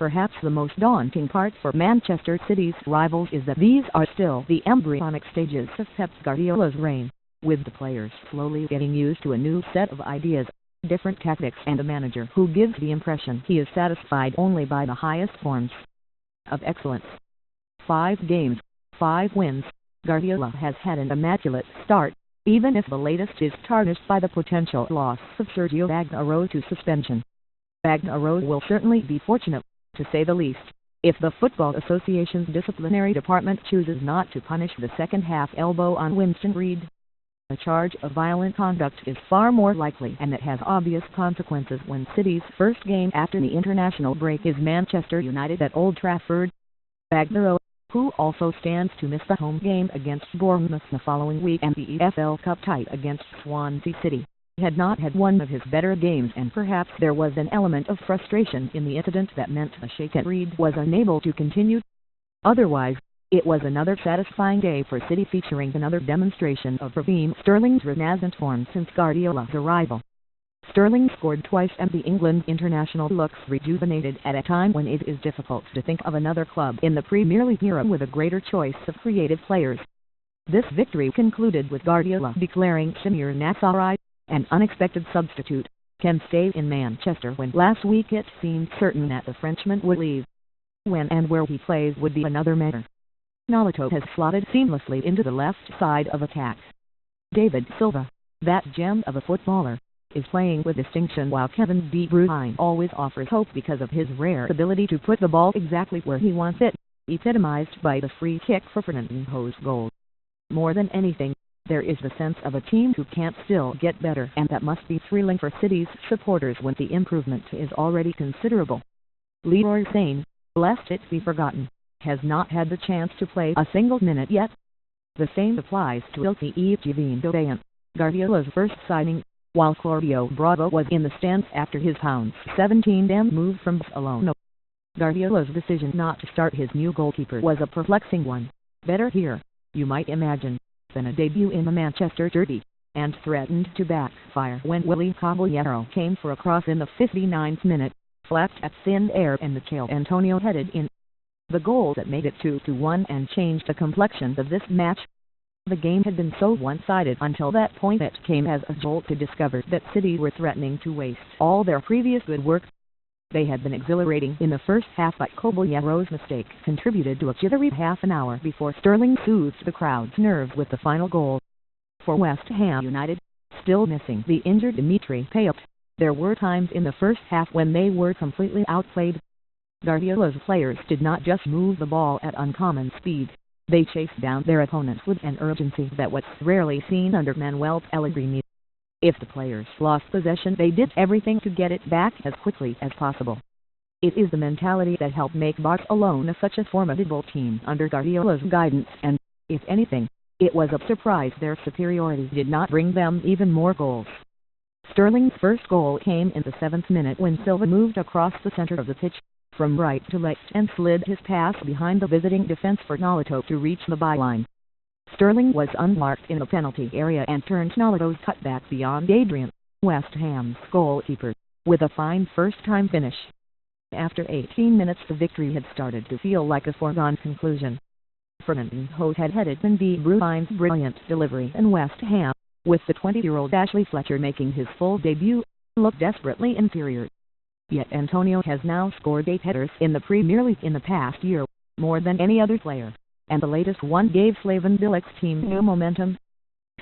Perhaps the most daunting part for Manchester City's rivals is that these are still the embryonic stages of Pep Guardiola's reign, with the players slowly getting used to a new set of ideas, different tactics, and a manager who gives the impression he is satisfied only by the highest forms of excellence. 5 games, 5 wins. Guardiola has had an immaculate start, even if the latest is tarnished by the potential loss of Sergio Aguero to suspension. Aguero will certainly be fortunate, to say the least, if the Football Association's disciplinary department chooses not to punish the second-half elbow on Winston Reid. A charge of violent conduct is far more likely, and it has obvious consequences when City's first game after the international break is Manchester United at Old Trafford. Aguero, who also stands to miss the home game against Bournemouth the following week and the EFL Cup tie against Swansea City, had not had one of his better games, and perhaps there was an element of frustration in the incident that meant a shake at Reid was unable to continue. Otherwise, it was another satisfying day for City, featuring another demonstration of Raheem Sterling's renascent form since Guardiola's arrival. Sterling scored twice and the England international looks rejuvenated at a time when it is difficult to think of another club in the Premier League era with a greater choice of creative players. This victory concluded with Guardiola declaring Samir Nasri, an unexpected substitute, can stay in Manchester when last week it seemed certain that the Frenchman would leave. When and where he plays would be another matter. Nolito has slotted seamlessly into the left side of attack. David Silva, that gem of a footballer, is playing with distinction, while Kevin De Bruyne always offers hope because of his rare ability to put the ball exactly where he wants it, epitomized by the free kick for Fernandinho's goal. More than anything, there is the sense of a team who can't still get better, and that must be thrilling for City's supporters when the improvement is already considerable. Leroy Sane, lest it be forgotten, has not had the chance to play a single minute yet. The same applies to Ilkay Echeverría, Guardiola's first signing, while Claudio Bravo was in the stands after his Hounds' 17-10 move from Barcelona. Guardiola's decision not to start his new goalkeeper was a perplexing one. Better here, you might imagine, than a debut in the Manchester jersey, and threatened to backfire when Willy Caballero came for a cross in the 59th minute, flapped at thin air and Michail Antonio headed in. The goal that made it 2-1 and changed the complexion of this match. The game had been so one-sided until that point. It came as a jolt to discover that City were threatening to waste all their previous good work. They had been exhilarating in the first half, but Caballero's mistake contributed to a jittery half an hour before Sterling soothed the crowd's nerves with the final goal. For West Ham United, still missing the injured Dimitri Payet, there were times in the first half when they were completely outplayed. Guardiola's players did not just move the ball at uncommon speed. They chased down their opponents with an urgency that was rarely seen under Manuel Pellegrini. If the players lost possession, they did everything to get it back as quickly as possible. It is the mentality that helped make Barcelona such a formidable team under Guardiola's guidance, and, if anything, it was a surprise their superiority did not bring them even more goals. Sterling's first goal came in the 7th minute when Silva moved across the center of the pitch, from right to left, and slid his pass behind the visiting defense for Nolito to reach the byline. Sterling was unmarked in the penalty area and turned Nolito's cutback beyond Adrian, West Ham's goalkeeper, with a fine first-time finish. After 18 minutes the victory had started to feel like a foregone conclusion. Fernandinho had headed in De Bruyne's brilliant delivery, and West Ham, with the 20-year-old Ashley Fletcher making his full debut, looked desperately inferior. Yet Antonio has now scored 8 headers in the Premier League in the past year, more than any other player, and the latest one gave Slaven Bilic's team new momentum.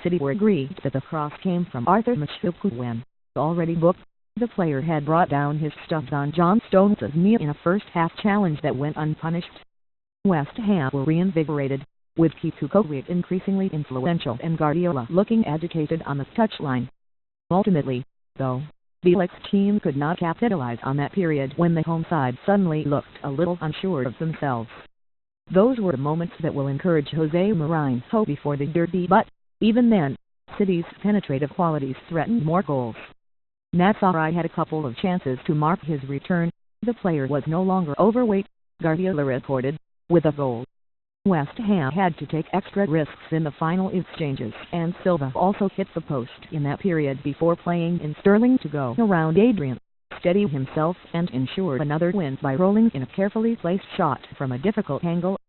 City were aggrieved that the cross came from Arthur Machupku when, already booked, the player had brought down his stuff on John Stones' knee in a first-half challenge that went unpunished. West Ham were reinvigorated, with Kikukovic increasingly influential and Guardiola looking agitated on the touchline. Ultimately, though, Bilic's team could not capitalize on that period when the home side suddenly looked a little unsure of themselves. Those were the moments that will encourage Jose Mourinho before the derby, but, even then, City's penetrative qualities threatened more goals. Nasri had a couple of chances to mark his return. The player was no longer overweight, Guardiola reported, with a goal. West Ham had to take extra risks in the final exchanges, and Silva also hit the post in that period before playing in Sterling to go around Adrian, steady himself and ensure another win by rolling in a carefully placed shot from a difficult angle.